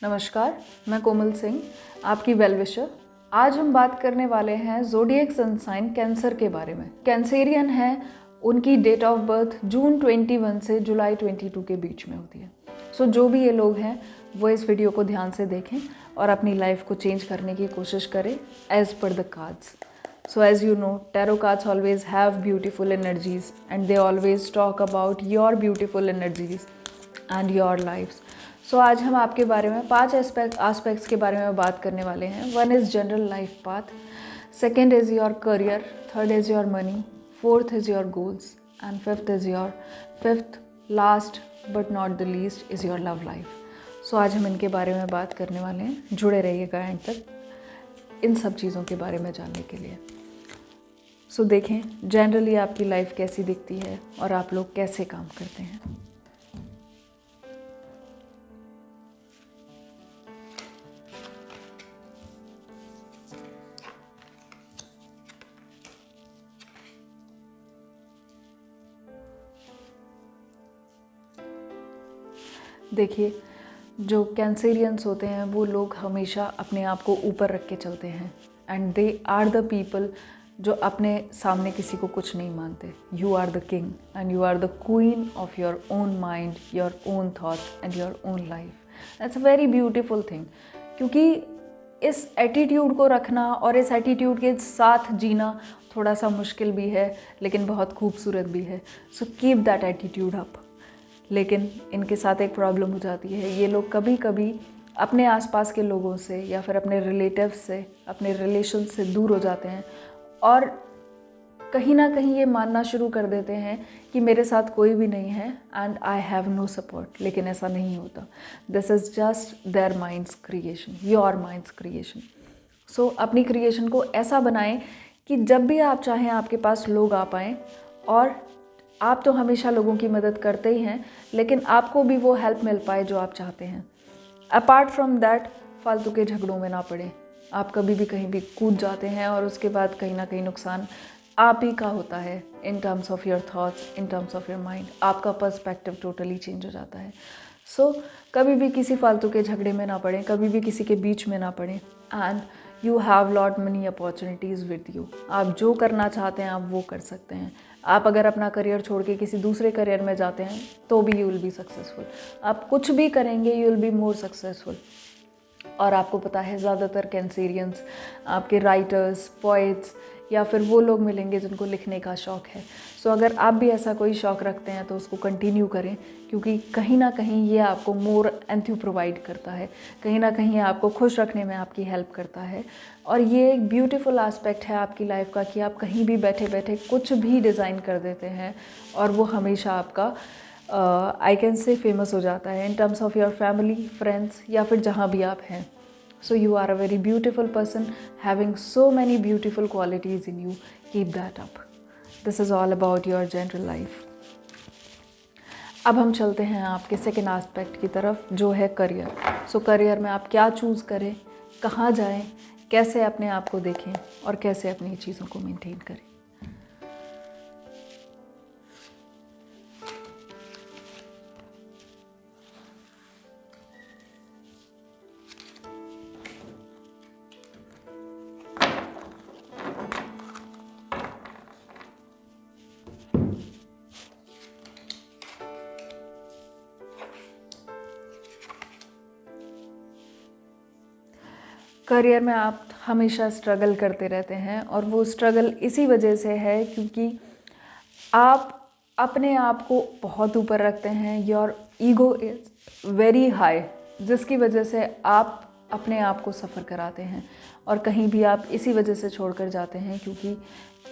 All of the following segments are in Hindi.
नमस्कार, मैं कोमल सिंह, आपकी वेल विशर। आज हम बात करने वाले हैं ज़ोडिएक सन साइन कैंसर के बारे में। कैंसेरियन है, उनकी डेट ऑफ बर्थ जून 21 से जुलाई 22 के बीच में होती है। सो जो भी ये लोग हैं वो इस वीडियो को ध्यान से देखें और अपनी लाइफ को चेंज करने की कोशिश करें as per the cards. So as you know, tarot cards always have beautiful energies and they always talk about your beautiful energies and your lives. So आज हम आपके बारे में 5 एस्पेक्ट्स के बारे में बात करने वाले हैं। 1 is general life path, 2nd is your career, 3rd is your money, 4th is your goals and 5th last but not the least is your love life. So आज हम इनके बारे में बात करने वाले हैं। जुड़े रहिएगा एंड तक इन सब चीज़ों के बारे में जानने के लिए। सो देखें जनरली आपकी लाइफ कैसी दिखती है और आप लोग कैसे काम करते हैं। देखिए, जो कैंसेरियंस होते हैं वो लोग हमेशा अपने आप को ऊपर रख के चलते हैं and they are the people जो अपने सामने किसी को कुछ नहीं मानते। You are the king and you are the queen of your own mind, your own thoughts and your own life. That's a very beautiful thing, क्योंकि इस एटीट्यूड को रखना और इस एटीट्यूड के साथ जीना थोड़ा सा मुश्किल भी है लेकिन बहुत खूबसूरत भी है। So keep that attitude up. लेकिन इनके साथ एक प्रॉब्लम हो जाती है, ये लोग कभी कभी अपने आसपास के लोगों से या फिर अपने रिलेटिव्स से, अपने रिलेशन से दूर हो जाते हैं और कहीं ना कहीं ये मानना शुरू कर देते हैं कि मेरे साथ कोई भी नहीं है and I have no support. लेकिन ऐसा नहीं होता। This is just their mind's creation, your mind's creation. So अपनी क्रिएशन को ऐसा बनाएं कि जब भी आप चाहें आपके पास लोग आ पाएँ। और आप तो हमेशा लोगों की मदद करते ही हैं, लेकिन आपको भी वो हेल्प मिल पाए जो आप चाहते हैं। अपार्ट फ्रॉम दैट, फालतू के झगड़ों में ना पड़े। आप कभी भी कहीं भी कूद जाते हैं और उसके बाद कहीं ना कहीं नुकसान आप ही का होता है। In terms of your thoughts, in terms of your mind, आपका पर्सपेक्टिव टोटली चेंज हो जाता है। सो कभी भी किसी फालतू के झगड़े में ना पड़े, कभी भी किसी के बीच में ना पड़े। And you have lot money opportunities with you. आप जो करना चाहते हैं आप वो कर सकते हैं। आप अगर अपना करियर छोड़ के किसी दूसरे करियर में जाते हैं तो भी यू विल बी सक्सेसफुल। आप कुछ भी करेंगे you will be more successful. और आपको पता है ज़्यादातर कैंसेरियंस आपके राइटर्स, पोइट्स या फिर वो लोग मिलेंगे जिनको लिखने का शौक़ है। सो अगर आप भी ऐसा कोई शौक़ रखते हैं तो उसको कंटिन्यू करें, क्योंकि कहीं ना कहीं ये आपको मोर एंथ्यू प्रोवाइड करता है, कहीं ना कहीं आपको खुश रखने में आपकी हेल्प करता है। और ये एक ब्यूटीफुल एस्पेक्ट है आपकी लाइफ का कि आप कहीं भी बैठे बैठे कुछ भी डिज़ाइन कर देते हैं और वो हमेशा आपका आई कैन से फेमस हो जाता है in terms of your family, friends या फिर जहाँ भी आप हैं। So you are a very beautiful person having so many beautiful qualities in you. Keep that up. This is all about your general life. अब हम चलते हैं आपके सेकेंड एस्पेक्ट की तरफ, जो है करियर। सो करियर में आप क्या चूज़ करें, कहाँ जाएं, कैसे अपने आप को देखें और कैसे अपनी चीज़ों को मेंटेन करें। करियर में आप हमेशा स्ट्रगल करते रहते हैं और वो स्ट्रगल इसी वजह से है क्योंकि आप अपने आप को बहुत ऊपर रखते हैं। Your ego is very high, जिसकी वजह से आप अपने आप को सफ़र कराते हैं और कहीं भी आप इसी वजह से छोड़कर जाते हैं क्योंकि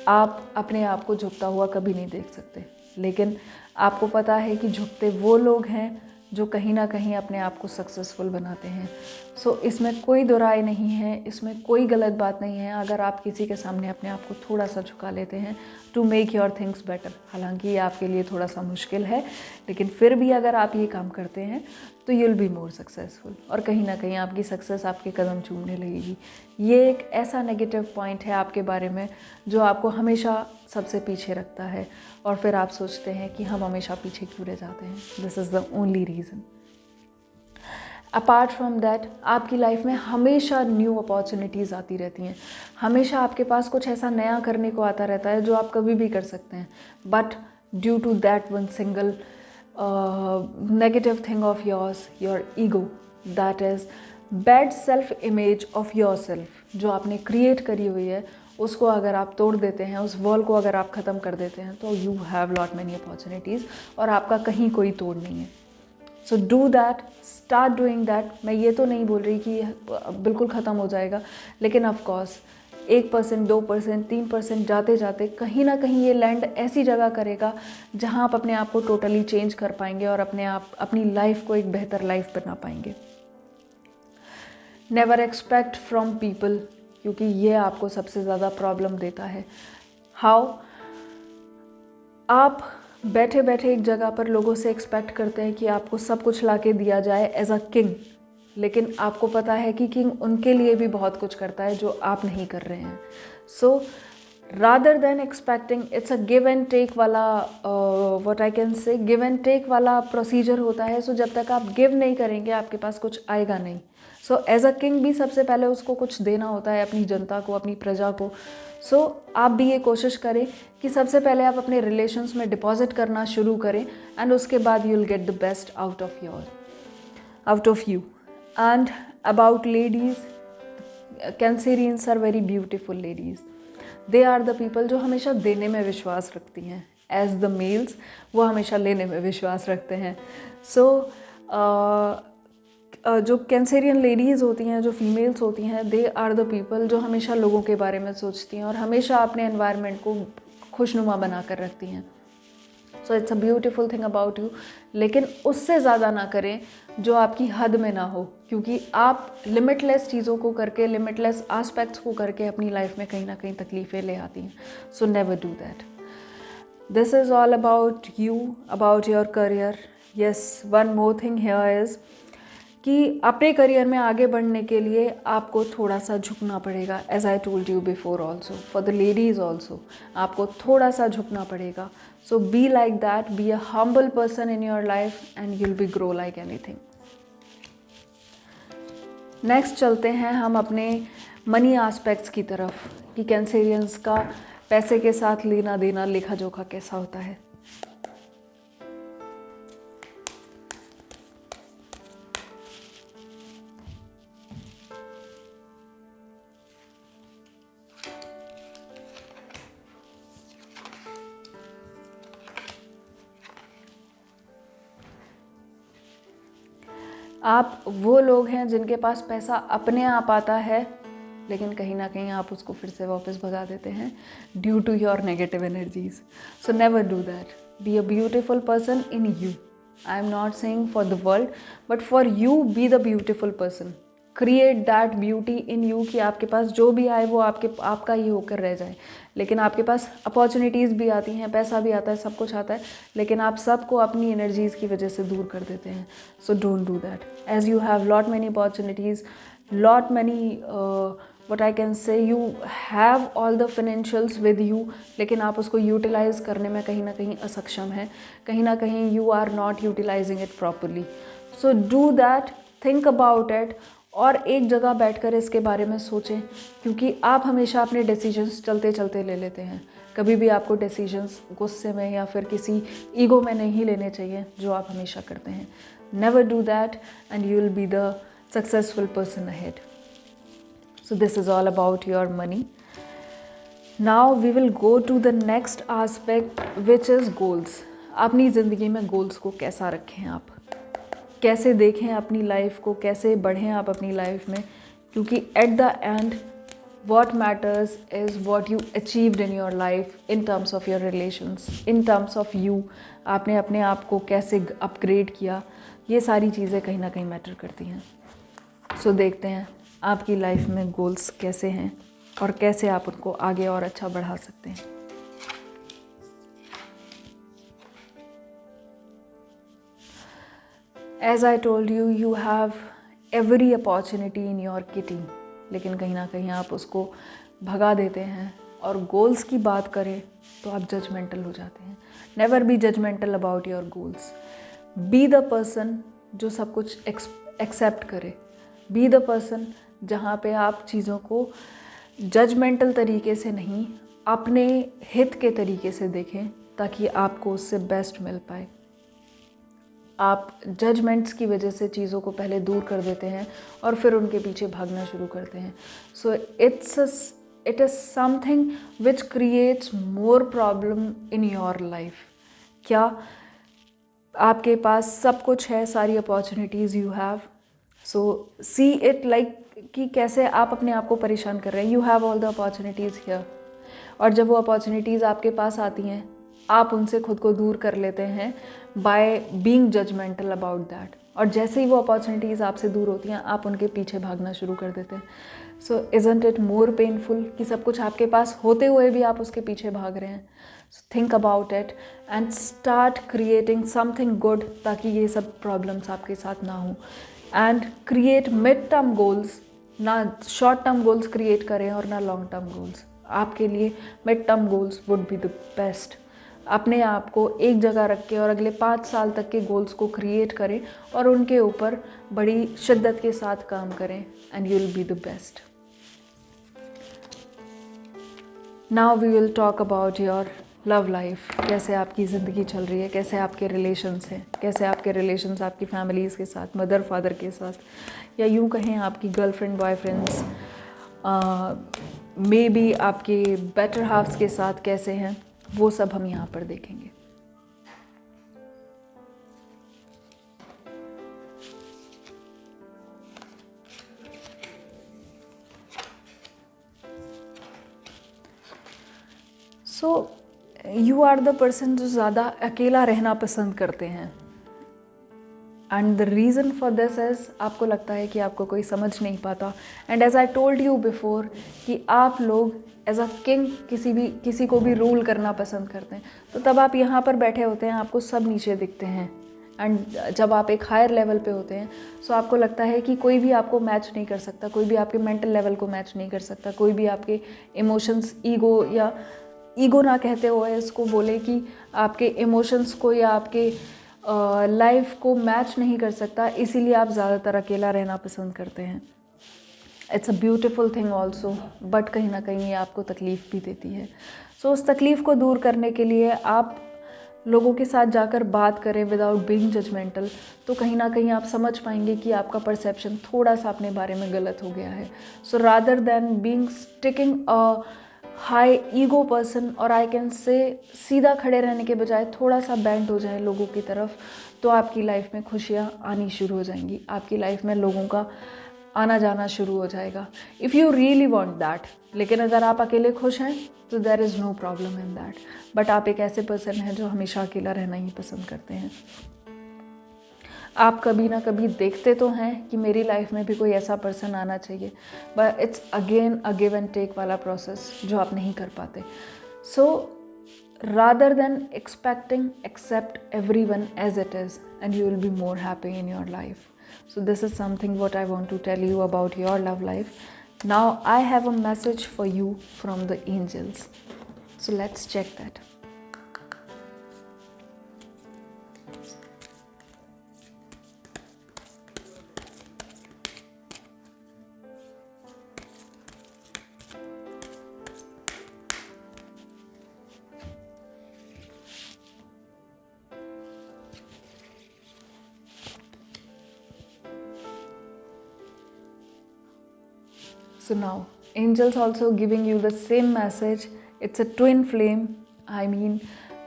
आप अपने आप को झुकता हुआ कभी नहीं देख सकते। लेकिन आपको पता है कि झुकते वो लोग हैं जो कहीं ना कहीं अपने आप को सक्सेसफुल बनाते हैं। सो इसमें कोई दो राय नहीं है, इसमें कोई गलत बात नहीं है अगर आप किसी के सामने अपने आप को थोड़ा सा झुका लेते हैं to make your things better. हालांकि ये आपके लिए थोड़ा सा मुश्किल है, लेकिन फिर भी अगर आप ये काम करते हैं तो you will be more successful और कहीं ना कहीं आपकी सक्सेस आपके कदम चूमने लगेगी। ये एक ऐसा नेगेटिव पॉइंट है आपके बारे में जो आपको हमेशा सबसे पीछे रखता है और फिर आप सोचते हैं कि हम हमेशा पीछे क्यों रह जाते हैं। This is the only reason. Apart from that आपकी लाइफ में हमेशा न्यू अपॉर्चुनिटीज़ आती रहती हैं, हमेशा आपके पास कुछ ऐसा नया करने को आता रहता है जो आप कभी भी कर सकते हैं, but due to that one single negative thing of yours, your ego, that is bad self image of your self जो आपने क्रिएट करी हुई है, उसको अगर आप तोड़ देते हैं, उस वॉल को अगर आप ख़त्म कर देते हैं, तो you have lot many opportunities और आपका कहीं कोई तोड़ नहीं है. So do that, start doing that. मैं ये तो नहीं बोल रही कि बिल्कुल ख़त्म हो जाएगा, लेकिन ऑफकोर्स 1%, 2%, 3% जाते जाते कहीं ना कहीं ये लैंड ऐसी जगह करेगा जहाँ आप अपने आप को टोटली चेंज कर पाएंगे और अपनी लाइफ को एक बेहतर लाइफ बना पाएंगे. नेवर एक्सपेक्ट फ्रॉम पीपल, क्योंकि ये आपको सबसे ज़्यादा प्रॉब्लम देता है. हाउ? आप बैठे बैठे एक जगह पर लोगों से एक्सपेक्ट करते हैं कि आपको सब कुछ ला के दिया जाए एज अ किंग, लेकिन आपको पता है कि किंग उनके लिए भी बहुत कुछ करता है जो आप नहीं कर रहे हैं. So rather than expecting, it's a give and take वाला, what I can say, give and take वाला प्रोसीजर होता है. सो जब तक आप गिव नहीं करेंगे आपके पास कुछ आएगा नहीं. सो एज अ किंग भी सबसे पहले उसको कुछ देना होता है अपनी जनता को, अपनी प्रजा को. सो आप भी ये कोशिश करें कि सबसे पहले आप अपने रिलेशंस में डिपॉजिट करना शुरू करें एंड उसके बाद you will get the best out of you. And about ladies, cancerians are very beautiful ladies. They are the people जो हमेशा देने में विश्वास रखती हैं. एज द मेल्स वो हमेशा लेने में विश्वास रखते हैं. सो जो कैंसेरियन लेडीज़ होती हैं, जो फीमेल्स होती हैं, दे आर द पीपल जो हमेशा लोगों के बारे में सोचती हैं और हमेशा अपने एनवायरनमेंट को खुशनुमा बना कर रखती हैं. So it's a beautiful thing about you. लेकिन उससे ज़्यादा ना करें जो आपकी हद में ना हो, क्योंकि आप लिमिटलेस चीज़ों को करके, लिमिटलेस एस्पेक्ट्स को करके अपनी लाइफ में कहीं ना कहीं तकलीफ़ें ले आती हैं. सो never do that. This is all about you, about your career. Yes, one more thing here is कि अपने करियर में आगे बढ़ने के लिए आपको थोड़ा सा झुकना पड़ेगा. As I told you before also, for the ladies also आपको थोड़ा सा झुकना पड़ेगा. So be like that, be a humble person in your life and you'll be grow like anything. Next चलते हैं हम अपने मनी एस्पेक्ट्स की तरफ कि कैंसेरियंस का पैसे के साथ लेना देना, लेखा जोखा कैसा होता है. आप वो लोग हैं जिनके पास पैसा अपने आप आता है, लेकिन कहीं ना कहीं आप उसको फिर से वापस भगा देते हैं due to your negative energies. So never do that. Be a beautiful person in you. I am not saying for the world, but for you be the beautiful person. Create that beauty in you कि आपके पास जो भी आए वो आपका ही होकर रह जाए. लेकिन आपके पास अपॉर्चुनिटीज़ भी आती हैं, पैसा भी आता है, सब कुछ आता है, लेकिन आप सबको अपनी एनर्जीज़ की वजह से दूर कर देते हैं. So don't do that. As you have lot many opportunities, lot many what I can say, you have all the financials with you, लेकिन आप उसको यूटिलाइज़ करने में कहीं ना कहीं असक्षम हैं, कहीं ना कहीं you are not utilizing it properly. So do that, think about it और एक जगह बैठकर इसके बारे में सोचें, क्योंकि आप हमेशा अपने डिसीजंस चलते चलते ले लेते हैं. कभी भी आपको डिसीजंस गुस्से में या फिर किसी ईगो में नहीं लेने चाहिए जो आप हमेशा करते हैं. Never do that and you will be the successful person ahead. So this is all about your money. Now we will go to the next aspect, which is goals. अपनी ज़िंदगी में गोल्स को कैसा रखें आप, कैसे देखें अपनी लाइफ को, कैसे बढ़ें आप अपनी लाइफ में, क्योंकि at the end what matters is what you achieved in your life in terms of your relations, in terms of you. आपने अपने आप को कैसे अपग्रेड किया, ये सारी चीज़ें कहीं ना कहीं मैटर करती हैं. सो देखते हैं आपकी लाइफ में गोल्स कैसे हैं और कैसे आप उनको आगे और अच्छा बढ़ा सकते हैं. As I told you, you have every opportunity in your kitty, लेकिन कहीं ना कहीं आप उसको भगा देते हैं. और गोल्स की बात करें तो आप जजमेंटल हो जाते हैं. Never be judgmental about your goals. Be the person जो सब कुछ एक्सेप्ट करें। बी द पर्सन जहाँ पे आप चीज़ों को जजमेंटल तरीके से नहीं, अपने हित के तरीके से देखें, ताकि आपको उससे बेस्ट मिल पाए। आप जजमेंट्स की वजह से चीज़ों को पहले दूर कर देते हैं और फिर उनके पीछे भागना शुरू करते हैं। So it is something which creates more problem in your life. क्या आपके पास सब कुछ है, सारी opportunities you have, so see it like कि कैसे आप अपने आप को परेशान कर रहे हैं। You have all the opportunities here, और जब वो अपॉर्चुनिटीज़ आपके पास आती हैं, आप उनसे खुद को दूर कर लेते हैं by being judgmental about that, और जैसे ही वो अपॉर्चुनिटीज़ आपसे दूर होती हैं, आप उनके पीछे भागना शुरू कर देते हैं। सो इज़न्ट इट मोर पेनफुल कि सब कुछ आपके पास होते हुए भी आप उसके पीछे भाग रहे हैं। So think about it and start creating something good, ताकि ये सब प्रॉब्लम्स आपके साथ ना हो। And create mid term goals, ना शॉर्ट टर्म गोल्स क्रिएट करें और ना लॉन्ग टर्म गोल्स। आपके लिए mid term goals would be the best. अपने आप को एक जगह रख के और अगले 5 साल तक के गोल्स को क्रिएट करें और उनके ऊपर बड़ी शिद्दत के साथ काम करें, and you will be the best. Now we will talk about your love life. कैसे आपकी ज़िंदगी चल रही है, कैसे आपके रिलेशन्स हैं, कैसे आपके रिलेशन्स आपकी फैमिलीज़ के साथ, मदर फादर के साथ, या यूँ कहें आपकी गर्लफ्रेंड बॉयफ्रेंड्स, मे बी आपके बेटर हाफ्स के साथ कैसे हैं, वो सब हम यहाँ पर देखेंगे। So you are the person जो ज़्यादा अकेला रहना पसंद करते हैं, and the reason for this is आपको लगता है कि आपको कोई समझ नहीं पाता। And as I told you before कि आप लोग एज अ किंग किसी को भी रूल करना पसंद करते हैं। तो तब आप यहाँ पर बैठे होते हैं, आपको सब नीचे दिखते हैं, एंड जब आप एक हायर लेवल पे होते हैं, सो आपको लगता है कि कोई भी आपको मैच नहीं कर सकता, कोई भी आपके मेंटल लेवल को मैच नहीं कर सकता, कोई भी आपके इमोशंस, ईगो ना कहते हुए इसको बोले कि आपके इमोशंस को या आपके लाइफ को मैच नहीं कर सकता, इसीलिए आप ज़्यादातर अकेला रहना पसंद करते हैं। It's a beautiful thing also, but कहीं ना कहीं ये आपको तकलीफ़ भी देती है। सो उस तकलीफ़ को दूर करने के लिए आप लोगों के साथ जाकर बात करें विदाउट बीइंग जजमेंटल, तो कहीं ना कहीं आप समझ पाएंगे कि आपका परसेप्शन थोड़ा सा अपने बारे में गलत हो गया है। सो rather then being sticking a high ego person, और आई कैन से सीधा खड़े रहने के बजाय थोड़ा सा बेंड हो जाए लोगों की तरफ, तो आपकी लाइफ में खुशियाँ आनी शुरू हो जाएंगी, आपकी लाइफ में लोगों का आना जाना शुरू हो जाएगा, if you really want that. लेकिन अगर आप अकेले खुश हैं तो there is no problem in that, but आप एक ऐसे पर्सन हैं जो हमेशा अकेला रहना ही पसंद करते हैं। आप कभी ना कभी देखते तो हैं कि मेरी लाइफ में भी कोई ऐसा पर्सन आना चाहिए, but it's again a give and take वाला प्रोसेस जो आप नहीं कर पाते। So rather than expecting, accept everyone as it is and you will be more happy in your life. So this is something what I want to tell you about your love life. Now I have a message for you from the angels. So let's check that. So now, angels also giving you the same message. It's a twin flame. I mean,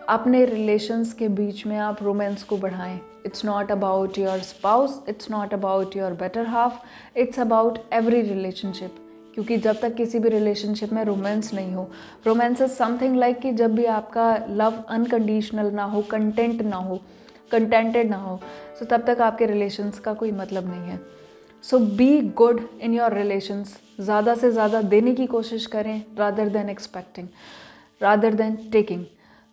अपने रिलेशंस के बीच में आप रोमांस को बढ़ाएं. It's not about your spouse, it's not about your better half, it's about every relationship. क्योंकि जब तक किसी भी रिलेशनशिप में रोमांस नहीं हो, रोमांस इज समथिंग लाइक कि जब भी आपका लव अनकंडीशनल ना हो, कंटेंटेड ना हो, सो तब तक आपके रिलेशंस का कोई मतलब नहीं है. So be good in your relations. ज़्यादा से ज़्यादा देने की कोशिश करें rather than expecting, rather than taking.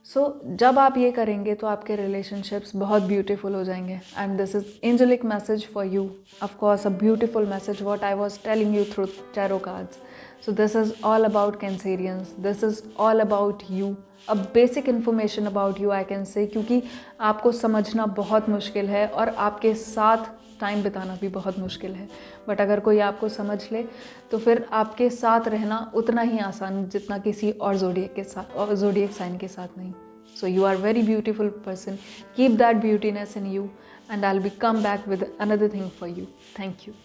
So जब आप ये करेंगे तो आपके रिलेशनशिप्स बहुत ब्यूटीफुल हो जाएंगे. And this is angelic message for you, of course a beautiful message what I was telling you through tarot cards. So this is all about cancerians, this is all about you, a basic information about you I can say, क्योंकि आपको समझना बहुत मुश्किल है और आपके साथ टाइम बिताना भी बहुत मुश्किल है, बट अगर कोई आपको समझ ले तो फिर आपके साथ रहना उतना ही आसान जितना किसी और ज़ोडिएक साइन के साथ नहीं। So you are very beautiful person, keep that beautiness in you, and I'll be come back with another thing for you. Thank you.